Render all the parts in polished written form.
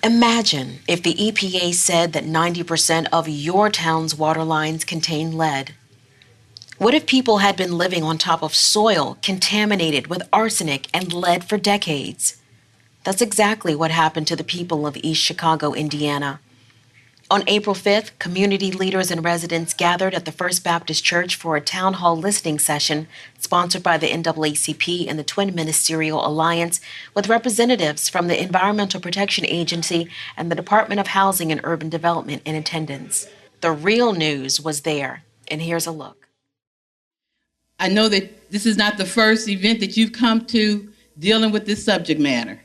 Imagine if the EPA said that 90% of your town's water lines contain lead. What if people had been living on top of soil contaminated with arsenic and lead for decades? That's exactly what happened to the people of East Chicago, Indiana. On April 5th, community leaders and residents gathered at the First Baptist Church for a town hall listening session sponsored by the NAACP and the Twin Ministerial Alliance with representatives from the Environmental Protection Agency and the Department of Housing and Urban Development in attendance. The real news was there, and here's a look. I know that this is not the first event that you've come to dealing with this subject matter.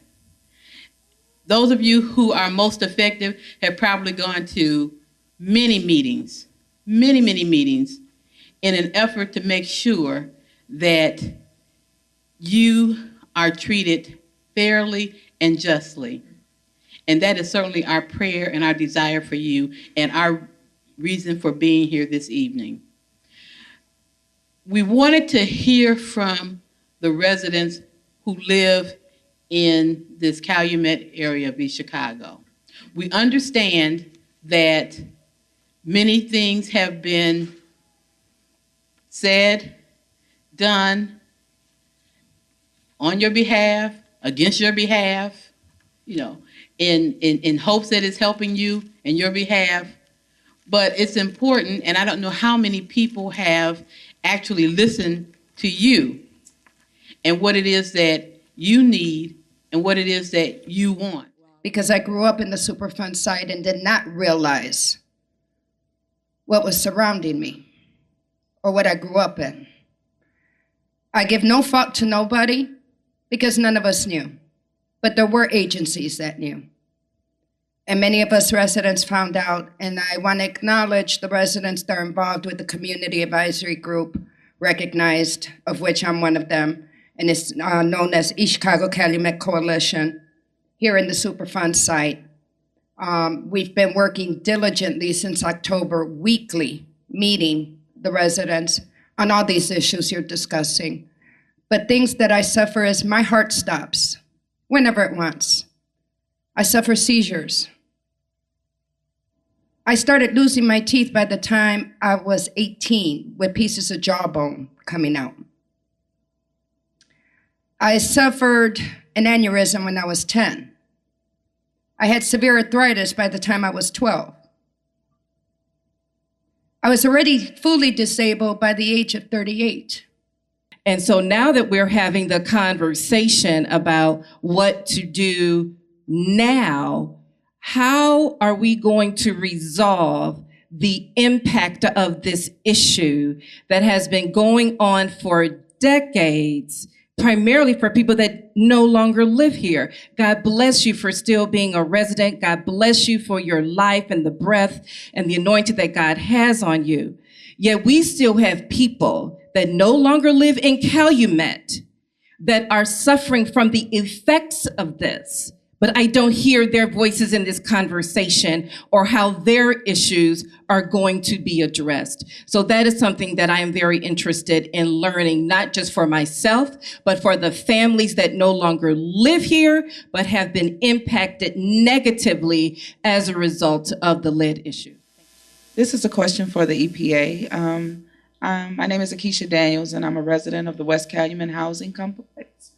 Those of you who are most effective have probably gone to many meetings in an effort to make sure that you are treated fairly and justly. And that is certainly our prayer and our desire for you and our reason for being here this evening. We wanted to hear from the residents who live in this Calumet area of East Chicago. We understand that many things have been said, done on your behalf, against your behalf, in hopes that it's helping you in your behalf. But it's important, and I don't know how many people have actually listened to you and what it is that you need and what it is that you want. Because I grew up in the Superfund site and did not realize what was surrounding me or what I grew up in. I give no fault to nobody because none of us knew, but there were agencies that knew. And many of us residents found out, and I want to acknowledge the residents that are involved with the community advisory group, recognized, of which I'm one of them, and it's known as East Chicago Calumet Coalition, here in the Superfund site. We've been working diligently since October, weekly, meeting the residents on all these issues you're discussing. But things that I suffer is my heart stops whenever it wants. I suffer seizures. I started losing my teeth by the time I was 18 with pieces of jawbone coming out. I suffered an aneurysm when I was 10. I had severe arthritis by the time I was 12. I was already fully disabled by the age of 38. And so now that we're having the conversation about what to do now, how are we going to resolve the impact of this issue that has been going on for decades, primarily for people that no longer live here? God bless you for still being a resident. God bless you for your life and the breath and the anointing that God has on you. Yet we still have people that no longer live in Calumet that are suffering from the effects of this. But I don't hear their voices in this conversation or how their issues are going to be addressed. So that is something that I am very interested in learning, not just for myself, but for the families that no longer live here, but have been impacted negatively as a result of the lead issue. This is a question for the EPA. My name is Akeisha Daniels, and I'm a resident of the West Calumet Housing Complex.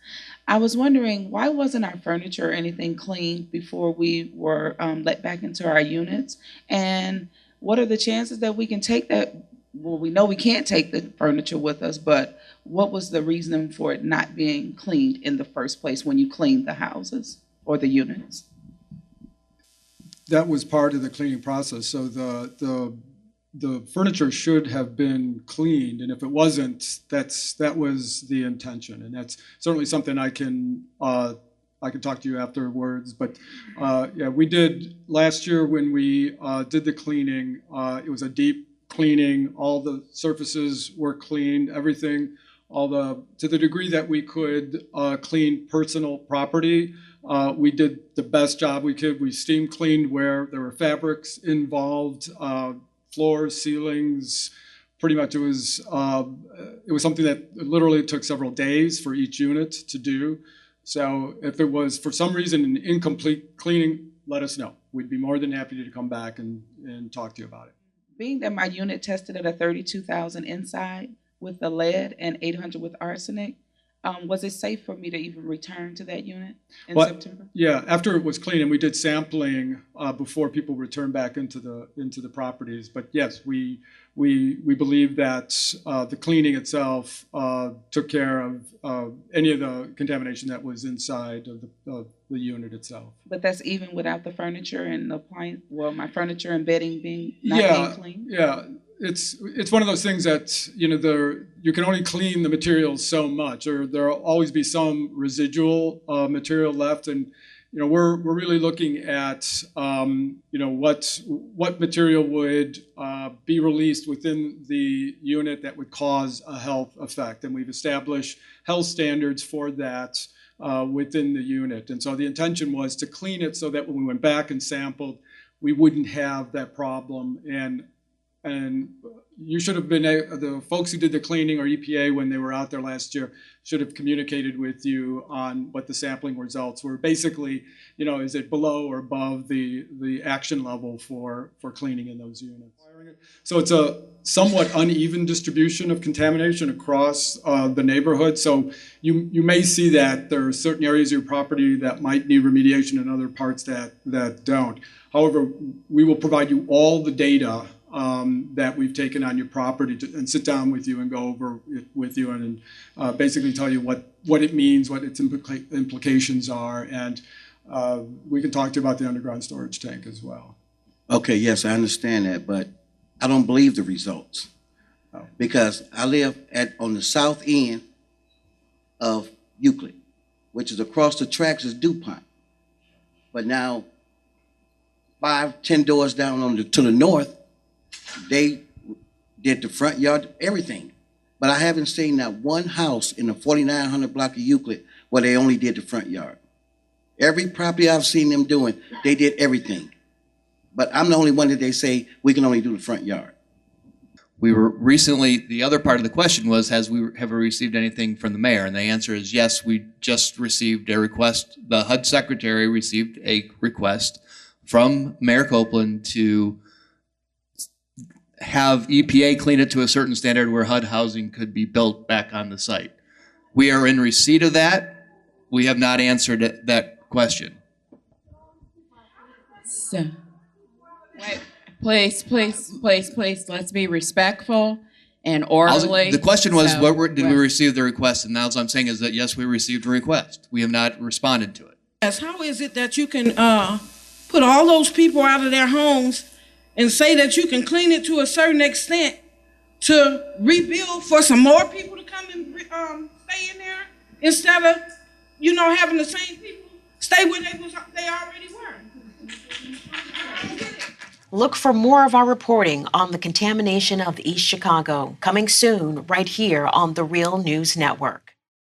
I was wondering, why wasn't our furniture or anything cleaned before we were let back into our units? And what are the chances that we can take that? Well, we know we can't take the furniture with us, but what was the reason for it not being cleaned in the first place when you cleaned the houses or the units? That was part of the cleaning process. So the furniture should have been cleaned, and if it wasn't, that was the intention, and that's certainly something I can talk to you afterwards. But yeah, we did last year when we did the cleaning. It was a deep cleaning. All the surfaces were cleaned. Everything, to the degree that we could clean personal property. We did the best job we could. We steam cleaned where there were fabrics involved. Floors, ceilings, pretty much it was something that literally took several days for each unit to do. So if it was for some reason an incomplete cleaning let us know. We'd be more than happy to come back and talk to you about it. Being that my unit tested at a 32,000 inside with the lead and 800 with arsenic, was it safe for me to even return to that unit in September? Yeah, after it was clean, and we did sampling before people returned back into the properties. But yes, we believe that the cleaning itself took care of any of the contamination that was inside of the unit itself. But that's even without the furniture and the appliance, well, my furniture and bedding being clean? Yeah. It's one of those things that, you can only clean the materials so much, or there'll always be some residual material left. And, we're really looking at, what material would be released within the unit that would cause a health effect. And we've established health standards for that within the unit. And so the intention was to clean it so that when we went back and sampled, we wouldn't have that problem. And you should have been, the folks who did the cleaning, or EPA, when they were out there last year, should have communicated with you on what the sampling results were. Basically, is it below or above the action level for cleaning in those units? So it's a somewhat uneven distribution of contamination across the neighborhood. So you may see that there are certain areas of your property that might need remediation and other parts that don't. However, we will provide you all the data that we've taken on your property and sit down with you and go over it with you and basically tell you what it means, what its implications are, and we can talk to you about the underground storage tank as well. Okay, yes, I understand that, but I don't believe the results because I live on the south end of Euclid, which is across the tracks is DuPont. But now 5-10 doors down to the north, they did the front yard, everything. But I haven't seen that one house in the 4900 block of Euclid where they only did the front yard. Every property I've seen them doing, they did everything. But I'm the only one that they say we can only do the front yard. We were recently, the other part of the question was, have we received anything from the mayor? And the answer is yes, we just received a request. The HUD secretary received a request from Mayor Copeland to have EPA clean it to a certain standard where HUD housing could be built back on the site. We are in receipt of that. We have not answered that question. So, wait, please, let's be respectful and orderly. The question was, did we receive the request? And now what I'm saying is that yes, we received a request. We have not responded to it. Yes, how is it that you can put all those people out of their homes and say that you can clean it to a certain extent to rebuild for some more people to come and stay in there instead of, having the same people stay where they already were? Look for more of our reporting on the contamination of East Chicago coming soon right here on the Real News Network.